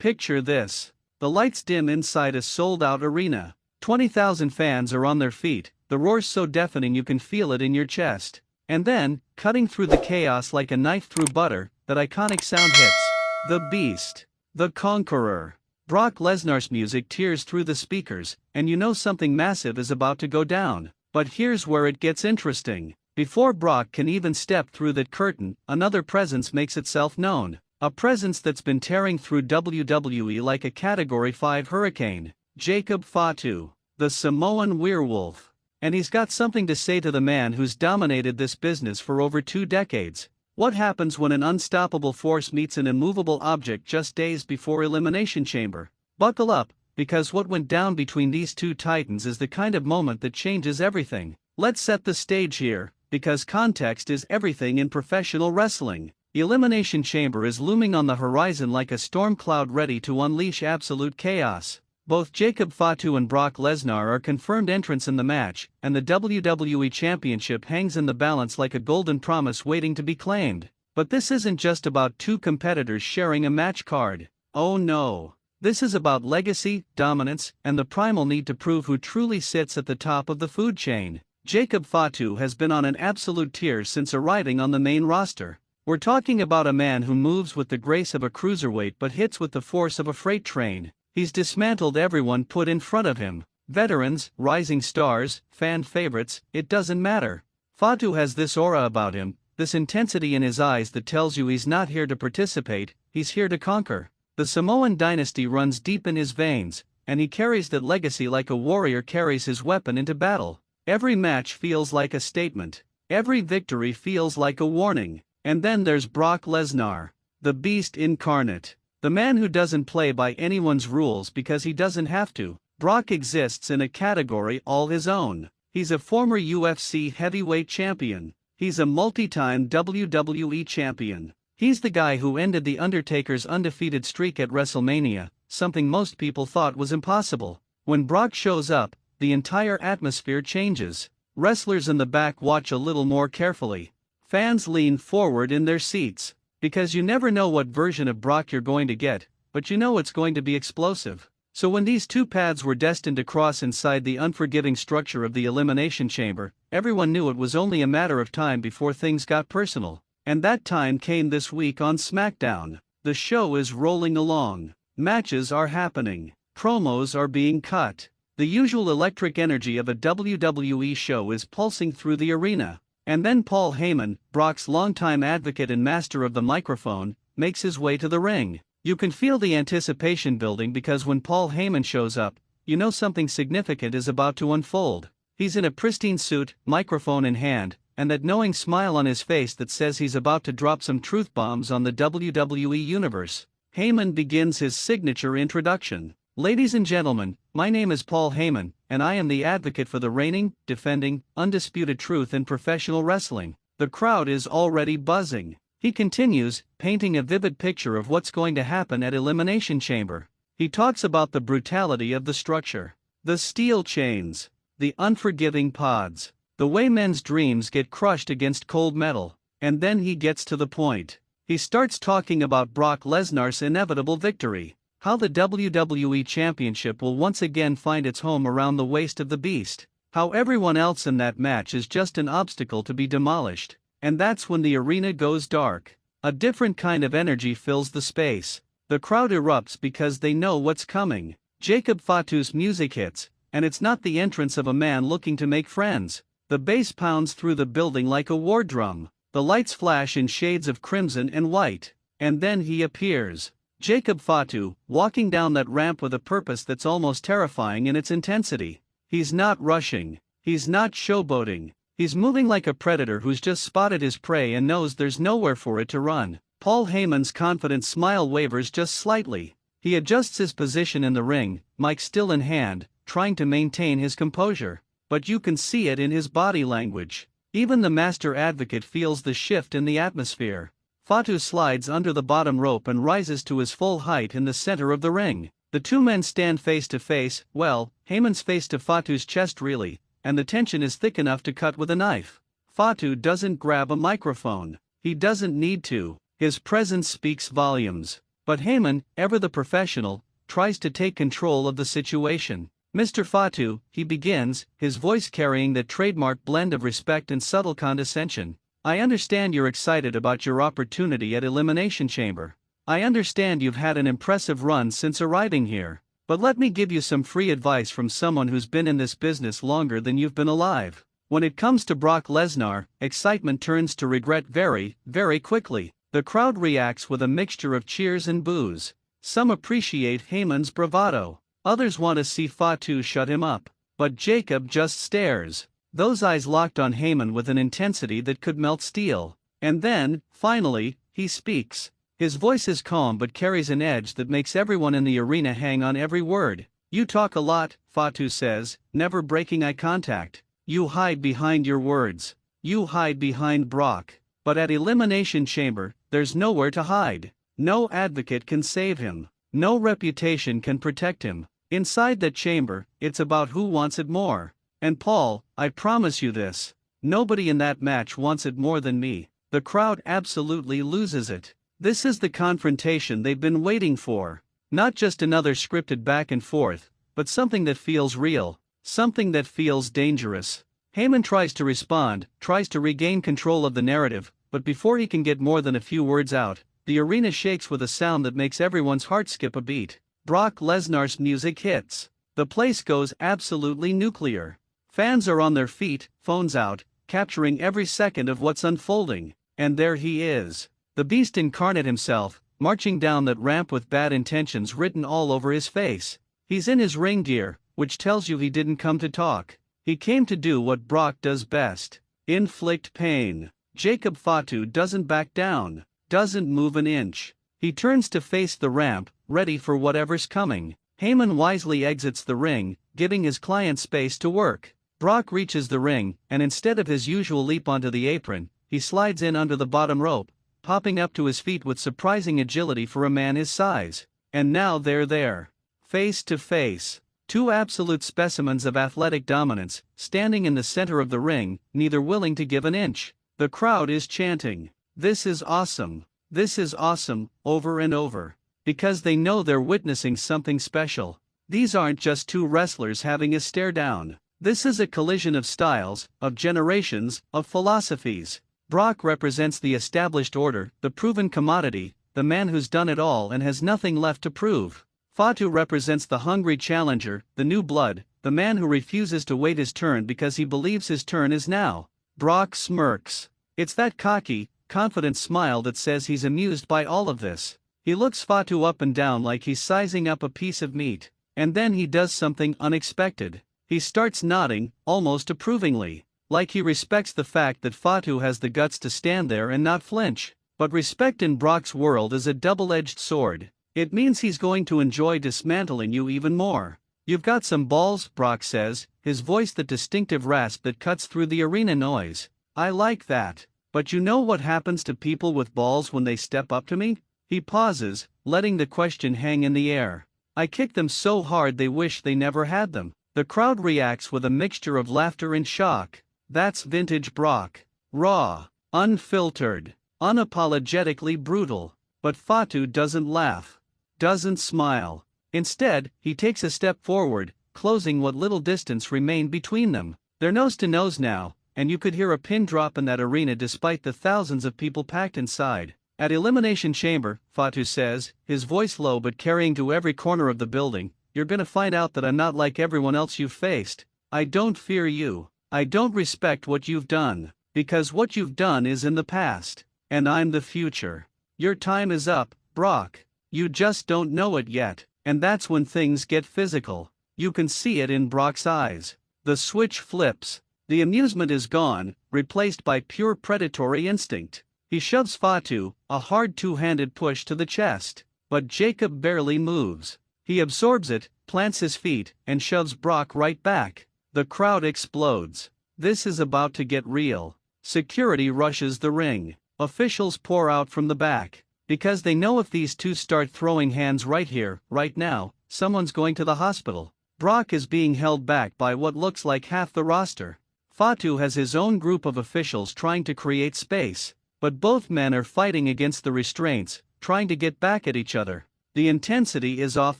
Picture this. The lights dim inside a sold-out arena. 20,000 fans are on their feet, the roar's so deafening you can feel it in your chest. And then, cutting through the chaos like a knife through butter, that iconic sound hits. The Beast. The Conqueror. Brock Lesnar's music tears through the speakers, and you know something massive is about to go down. But here's where it gets interesting. Before Brock can even step through that curtain, another presence makes itself known. A presence that's been tearing through WWE like a Category 5 hurricane. Jacob Fatu, the Samoan werewolf. And he's got something to say to the man who's dominated this business for over 2 decades. What happens when an unstoppable force meets an immovable object just days before Elimination Chamber? Buckle up, because what went down between these two titans is the kind of moment that changes everything. Let's set the stage here, because context is everything in professional wrestling. Elimination Chamber is looming on the horizon like a storm cloud ready to unleash absolute chaos. Both Jacob Fatu and Brock Lesnar are confirmed entrants in the match, and the WWE Championship hangs in the balance like a golden promise waiting to be claimed. But this isn't just about two competitors sharing a match card. Oh no. This is about legacy, dominance, and the primal need to prove who truly sits at the top of the food chain. Jacob Fatu has been on an absolute tear since arriving on the main roster. We're talking about a man who moves with the grace of a cruiserweight but hits with the force of a freight train. He's dismantled everyone put in front of him. Veterans, rising stars, fan favorites, it doesn't matter. Fatu has this aura about him, this intensity in his eyes that tells you he's not here to participate, he's here to conquer. The Samoan dynasty runs deep in his veins, and he carries that legacy like a warrior carries his weapon into battle. Every match feels like a statement. Every victory feels like a warning. And then there's Brock Lesnar, the Beast incarnate. The man who doesn't play by anyone's rules because he doesn't have to. Brock exists in a category all his own. He's a former UFC heavyweight champion. He's a multi-time WWE champion. He's the guy who ended The Undertaker's undefeated streak at WrestleMania, something most people thought was impossible. When Brock shows up, the entire atmosphere changes. Wrestlers in the back watch a little more carefully. Fans lean forward in their seats. Because you never know what version of Brock you're going to get, but you know it's going to be explosive. So when these two paths were destined to cross inside the unforgiving structure of the Elimination Chamber, everyone knew it was only a matter of time before things got personal. And that time came this week on Smackdown. The show is rolling along. Matches are happening. Promos are being cut. The usual electric energy of a WWE show is pulsing through the arena. And then Paul Heyman, Brock's longtime advocate and master of the microphone, makes his way to the ring. You can feel the anticipation building because when Paul Heyman shows up, you know something significant is about to unfold. He's in a pristine suit, microphone in hand, and that knowing smile on his face that says he's about to drop some truth bombs on the WWE Universe. Heyman begins his signature introduction. Ladies and gentlemen, my name is Paul Heyman, and I am the advocate for the reigning, defending, undisputed truth in professional wrestling. The crowd is already buzzing. He continues, painting a vivid picture of what's going to happen at Elimination Chamber. He talks about the brutality of the structure, the steel chains, the unforgiving pods, the way men's dreams get crushed against cold metal, and then he gets to the point. He starts talking about Brock Lesnar's inevitable victory. How the WWE Championship will once again find its home around the waist of the Beast. How everyone else in that match is just an obstacle to be demolished. And that's when the arena goes dark. A different kind of energy fills the space. The crowd erupts because they know what's coming. Jacob Fatu's music hits, and it's not the entrance of a man looking to make friends. The bass pounds through the building like a war drum. The lights flash in shades of crimson and white. And then he appears. Jacob Fatu, walking down that ramp with a purpose that's almost terrifying in its intensity. He's not rushing. He's not showboating. He's moving like a predator who's just spotted his prey and knows there's nowhere for it to run. Paul Heyman's confident smile wavers just slightly. He adjusts his position in the ring, mic still in hand, trying to maintain his composure. But you can see it in his body language. Even the master advocate feels the shift in the atmosphere. Fatu slides under the bottom rope and rises to his full height in the center of the ring. The two men stand face to face, well, Heyman's face to Fatu's chest really, and the tension is thick enough to cut with a knife. Fatu doesn't grab a microphone. He doesn't need to. His presence speaks volumes. But Heyman, ever the professional, tries to take control of the situation. "Mr. Fatu," he begins, his voice carrying that trademark blend of respect and subtle condescension. "I understand you're excited about your opportunity at Elimination Chamber. I understand you've had an impressive run since arriving here. But let me give you some free advice from someone who's been in this business longer than you've been alive. When it comes to Brock Lesnar, excitement turns to regret very, very quickly." The crowd reacts with a mixture of cheers and boos. Some appreciate Heyman's bravado. Others want to see Fatu shut him up. But Jacob just stares, those eyes locked on Heyman with an intensity that could melt steel. And then, finally, he speaks. His voice is calm but carries an edge that makes everyone in the arena hang on every word. "You talk a lot," Fatu says, never breaking eye contact. "You hide behind your words. You hide behind Brock. But at Elimination Chamber, there's nowhere to hide. No advocate can save him. No reputation can protect him. Inside that chamber, it's about who wants it more. And Paul, I promise you this. Nobody in that match wants it more than me." The crowd absolutely loses it. This is the confrontation they've been waiting for. Not just another scripted back and forth, but something that feels real. Something that feels dangerous. Heyman tries to respond, tries to regain control of the narrative, but before he can get more than a few words out, the arena shakes with a sound that makes everyone's heart skip a beat. Brock Lesnar's music hits. The place goes absolutely nuclear. Fans are on their feet, phones out, capturing every second of what's unfolding. And there he is. The beast incarnate himself, marching down that ramp with bad intentions written all over his face. He's in his ring gear, which tells you he didn't come to talk. He came to do what Brock does best: inflict pain. Jacob Fatu doesn't back down, doesn't move an inch. He turns to face the ramp, ready for whatever's coming. Heyman wisely exits the ring, giving his client space to work. Brock reaches the ring, and instead of his usual leap onto the apron, he slides in under the bottom rope, popping up to his feet with surprising agility for a man his size. And now they're there. Face to face. Two absolute specimens of athletic dominance, standing in the center of the ring, neither willing to give an inch. The crowd is chanting, "This is awesome! This is awesome," over and over. Because they know they're witnessing something special. These aren't just two wrestlers having a stare down. This is a collision of styles, of generations, of philosophies. Brock represents the established order, the proven commodity, the man who's done it all and has nothing left to prove. Fatu represents the hungry challenger, the new blood, the man who refuses to wait his turn because he believes his turn is now. Brock smirks. It's that cocky, confident smile that says he's amused by all of this. He looks Fatu up and down like he's sizing up a piece of meat. And then he does something unexpected. He starts nodding, almost approvingly. Like he respects the fact that Fatu has the guts to stand there and not flinch. But respect in Brock's world is a double-edged sword. It means he's going to enjoy dismantling you even more. "You've got some balls," Brock says, his voice the distinctive rasp that cuts through the arena noise. "I like that. But you know what happens to people with balls when they step up to me?" He pauses, letting the question hang in the air. "I kick them so hard they wish they never had them." The crowd reacts with a mixture of laughter and shock. That's vintage Brock. Raw, unfiltered, unapologetically brutal. But Fatu doesn't laugh. Doesn't smile. Instead, he takes a step forward, closing what little distance remained between them. They're nose to nose now, and you could hear a pin drop in that arena despite the thousands of people packed inside. "At Elimination Chamber," Fatu says, his voice low but carrying to every corner of the building, "you're gonna find out that I'm not like everyone else you've faced. I don't fear you. I don't respect what you've done, because what you've done is in the past, and I'm the future. Your time is up, Brock. You just don't know it yet." And that's when things get physical. You can see it in Brock's eyes. The switch flips. The amusement is gone, replaced by pure predatory instinct. He shoves Fatu, a hard two-handed push to the chest. But Jacob barely moves. He absorbs it, plants his feet, and shoves Brock right back. The crowd explodes. This is about to get real. Security rushes the ring. Officials pour out from the back. Because they know if these two start throwing hands right here, right now, someone's going to the hospital. Brock is being held back by what looks like half the roster. Fatu has his own group of officials trying to create space. But both men are fighting against the restraints, trying to get back at each other. The intensity is off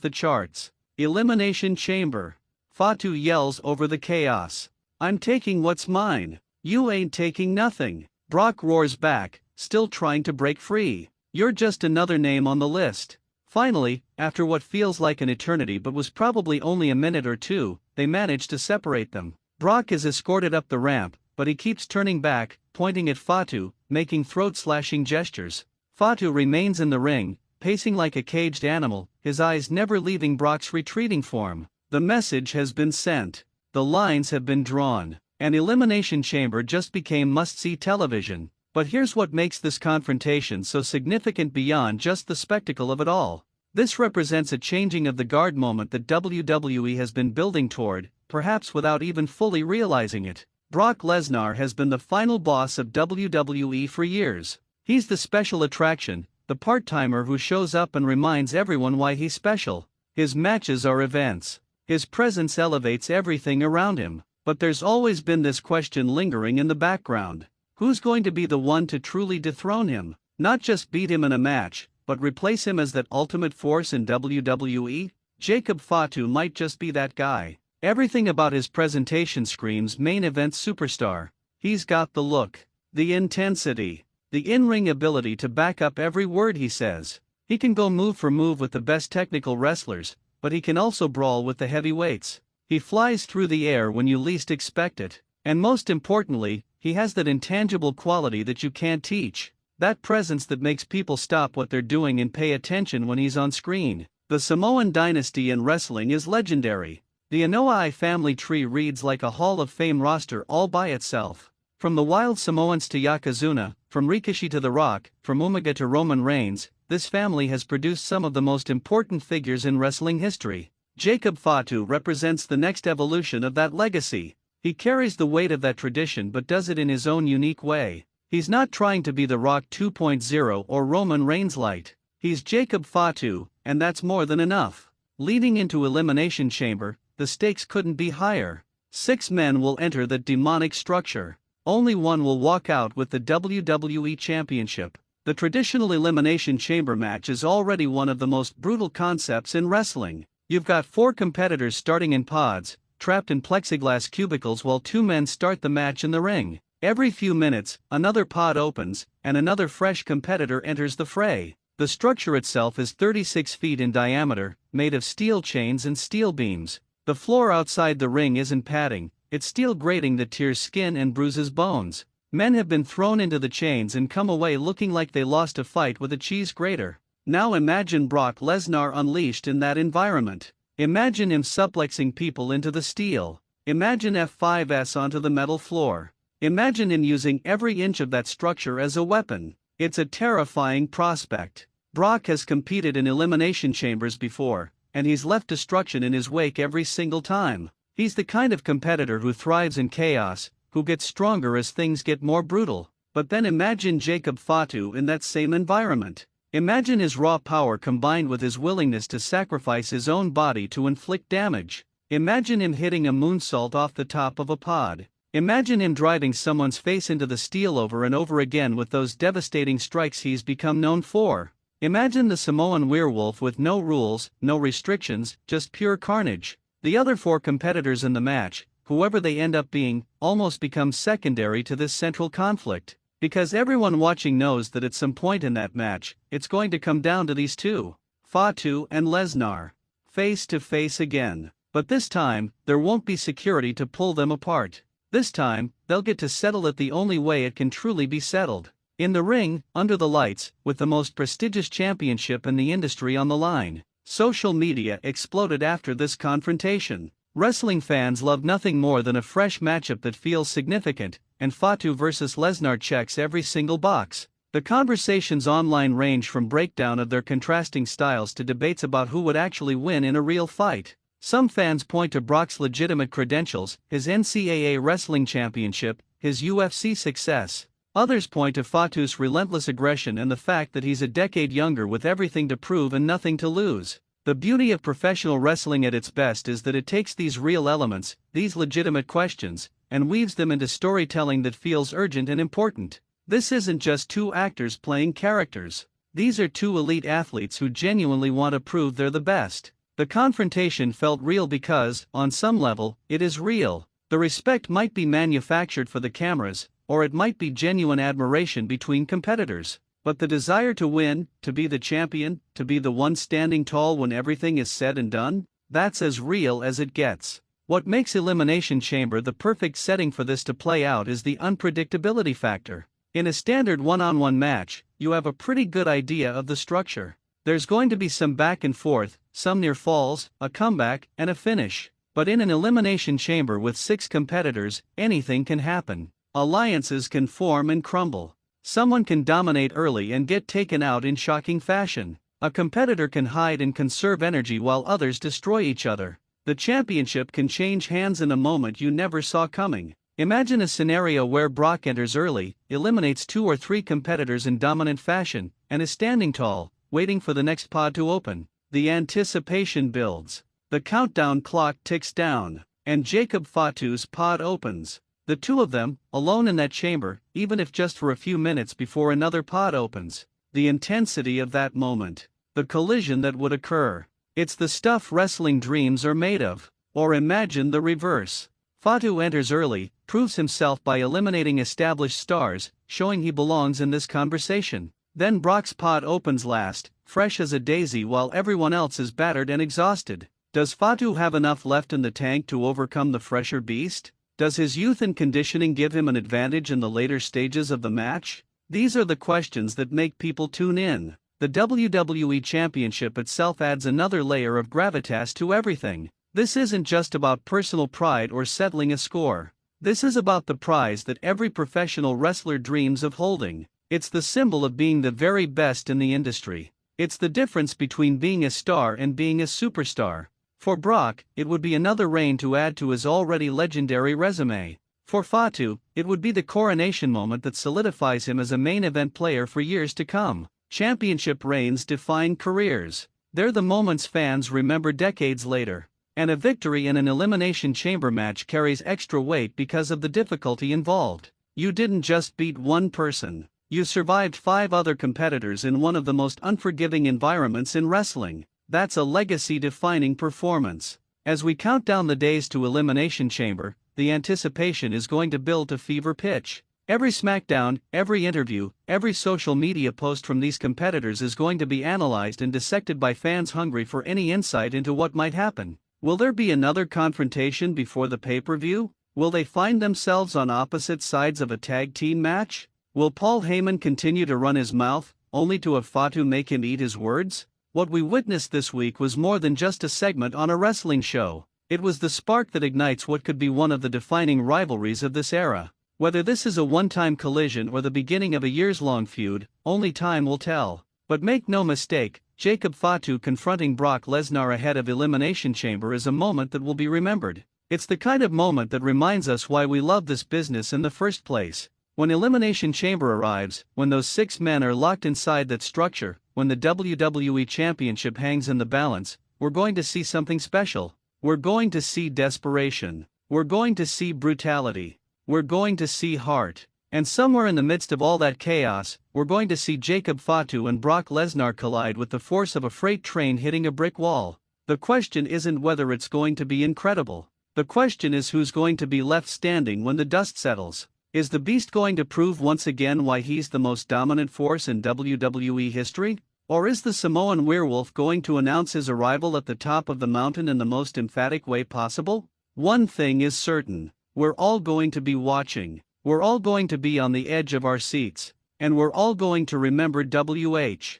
the charts. Elimination Chamber. Fatu yells over the chaos. "I'm taking what's mine. You ain't taking nothing." Brock roars back, still trying to break free. "You're just another name on the list." Finally, after what feels like an eternity but was probably only a minute or two, they manage to separate them. Brock is escorted up the ramp, but he keeps turning back, pointing at Fatu, making throat-slashing gestures. Fatu remains in the ring, pacing like a caged animal, his eyes never leaving Brock's retreating form. The message has been sent. The lines have been drawn. An elimination chamber just became must-see television. But here's what makes this confrontation so significant beyond just the spectacle of it all. This represents a changing of the guard moment that WWE has been building toward, perhaps without even fully realizing it. Brock Lesnar has been the final boss of WWE for years. He's the special attraction, the part-timer who shows up and reminds everyone why he's special. His matches are events. His presence elevates everything around him. But there's always been this question lingering in the background. Who's going to be the one to truly dethrone him? Not just beat him in a match, but replace him as that ultimate force in WWE? Jacob Fatu might just be that guy. Everything about his presentation screams main event superstar. He's got the look, the intensity, the in-ring ability to back up every word he says. He can go move for move with the best technical wrestlers, but he can also brawl with the heavyweights. He flies through the air when you least expect it. And most importantly, he has that intangible quality that you can't teach. That presence that makes people stop what they're doing and pay attention when he's on screen. The Samoan dynasty in wrestling is legendary. The Anoa'i family tree reads like a Hall of Fame roster all by itself. From the Wild Samoans to Yokozuna, from Rikishi to The Rock, from O.M.G to Roman Reigns, this family has produced some of the most important figures in wrestling history. Jacob Fatu represents the next evolution of that legacy. He carries the weight of that tradition but does it in his own unique way. He's not trying to be The Rock 2.0 or Roman Reigns light. He's Jacob Fatu, and that's more than enough. Leading into Elimination Chamber, the stakes couldn't be higher. 6 men will enter that demonic structure. Only one will walk out with the WWE Championship. The traditional Elimination Chamber match is already one of the most brutal concepts in wrestling. You've got 4 competitors starting in pods, trapped in plexiglass cubicles while 2 men start the match in the ring. Every few minutes, another pod opens, and another fresh competitor enters the fray. The structure itself is 36 feet in diameter, made of steel chains and steel beams. The floor outside the ring isn't padding, it's steel grating that tears skin and bruises bones. Men have been thrown into the chains and come away looking like they lost a fight with a cheese grater. Now imagine Brock Lesnar unleashed in that environment. Imagine him suplexing people into the steel. Imagine F5S onto the metal floor. Imagine him using every inch of that structure as a weapon. It's a terrifying prospect. Brock has competed in elimination chambers before, and he's left destruction in his wake every single time. He's the kind of competitor who thrives in chaos, who gets stronger as things get more brutal. But then imagine Jacob Fatu in that same environment. Imagine his raw power combined with his willingness to sacrifice his own body to inflict damage. Imagine him hitting a moonsault off the top of a pod. Imagine him driving someone's face into the steel over and over again with those devastating strikes he's become known for. Imagine the Samoan werewolf with no rules, no restrictions, just pure carnage. The other 4 competitors in the match, whoever they end up being, almost become secondary to this central conflict. Because everyone watching knows that at some point in that match, it's going to come down to these 2, Fatu and Lesnar, face to face again. But this time, there won't be security to pull them apart. This time, they'll get to settle it the only way it can truly be settled. In the ring, under the lights, with the most prestigious championship in the industry on the line. Social media exploded after this confrontation. Wrestling fans love nothing more than a fresh matchup that feels significant, and Fatu vs Lesnar checks every single box. The conversations online range from breakdown of their contrasting styles to debates about who would actually win in a real fight. Some fans point to Brock's legitimate credentials, his NCAA wrestling championship, his UFC success. Others point to Fatu's relentless aggression and the fact that he's a decade younger with everything to prove and nothing to lose. The beauty of professional wrestling at its best is that it takes these real elements, these legitimate questions, and weaves them into storytelling that feels urgent and important. This isn't just 2 actors playing characters. These are two elite athletes who genuinely want to prove they're the best. The confrontation felt real because, on some level, it is real. The respect might be manufactured for the cameras, or it might be genuine admiration between competitors. But the desire to win, to be the champion, to be the one standing tall when everything is said and done, that's as real as it gets. What makes Elimination Chamber the perfect setting for this to play out is the unpredictability factor. In a standard one-on-one match, you have a pretty good idea of the structure. There's going to be some back and forth, some near falls, a comeback, and a finish. But in an Elimination Chamber with 6 competitors, anything can happen. Alliances can form and crumble. Someone can dominate early and get taken out in shocking fashion. A competitor can hide and conserve energy while others destroy each other. The championship can change hands in a moment you never saw coming. Imagine a scenario where Brock enters early, eliminates 2 or 3 competitors in dominant fashion, and is standing tall, waiting for the next pod to open. The anticipation builds. The countdown clock ticks down, and Jacob Fatu's pod opens. The two of them, alone in that chamber, even if just for a few minutes before another pod opens. The intensity of that moment. The collision that would occur. It's the stuff wrestling dreams are made of. Or imagine the reverse. Fatu enters early, proves himself by eliminating established stars, showing he belongs in this conversation. Then Brock's pod opens last, fresh as a daisy while everyone else is battered and exhausted. Does Fatu have enough left in the tank to overcome the fresher beast? Does his youth and conditioning give him an advantage in the later stages of the match? These are the questions that make people tune in. The WWE Championship itself adds another layer of gravitas to everything. This isn't just about personal pride or settling a score. This is about the prize that every professional wrestler dreams of holding. It's the symbol of being the very best in the industry. It's the difference between being a star and being a superstar. For Brock, it would be another reign to add to his already legendary resume. For Fatu, it would be the coronation moment that solidifies him as a main event player for years to come. Championship reigns define careers. They're the moments fans remember decades later. And a victory in an Elimination Chamber match carries extra weight because of the difficulty involved. You didn't just beat one person. You survived 5 other competitors in one of the most unforgiving environments in wrestling. That's a legacy-defining performance. As we count down the days to Elimination Chamber, the anticipation is going to build to fever pitch. Every Smackdown, every interview, every social media post from these competitors is going to be analyzed and dissected by fans hungry for any insight into what might happen. Will there be another confrontation before the pay-per-view? Will they find themselves on opposite sides of a tag team match? Will Paul Heyman continue to run his mouth, only to have Fatu make him eat his words? What we witnessed this week was more than just a segment on a wrestling show. It was the spark that ignites what could be one of the defining rivalries of this era. Whether this is a one-time collision or the beginning of a years-long feud, only time will tell. But make no mistake, Jacob Fatu confronting Brock Lesnar ahead of Elimination Chamber is a moment that will be remembered. It's the kind of moment that reminds us why we love this business in the first place. When Elimination Chamber arrives, when those 6 men are locked inside that structure, when the WWE Championship hangs in the balance, we're going to see something special. We're going to see desperation. We're going to see brutality. We're going to see heart. And somewhere in the midst of all that chaos, we're going to see Jacob Fatu and Brock Lesnar collide with the force of a freight train hitting a brick wall. The question isn't whether it's going to be incredible. The question is who's going to be left standing when the dust settles. Is the Beast going to prove once again why he's the most dominant force in WWE history? Or is the Samoan werewolf going to announce his arrival at the top of the mountain in the most emphatic way possible? One thing is certain. We're all going to be watching. We're all going to be on the edge of our seats. And we're all going to remember WH.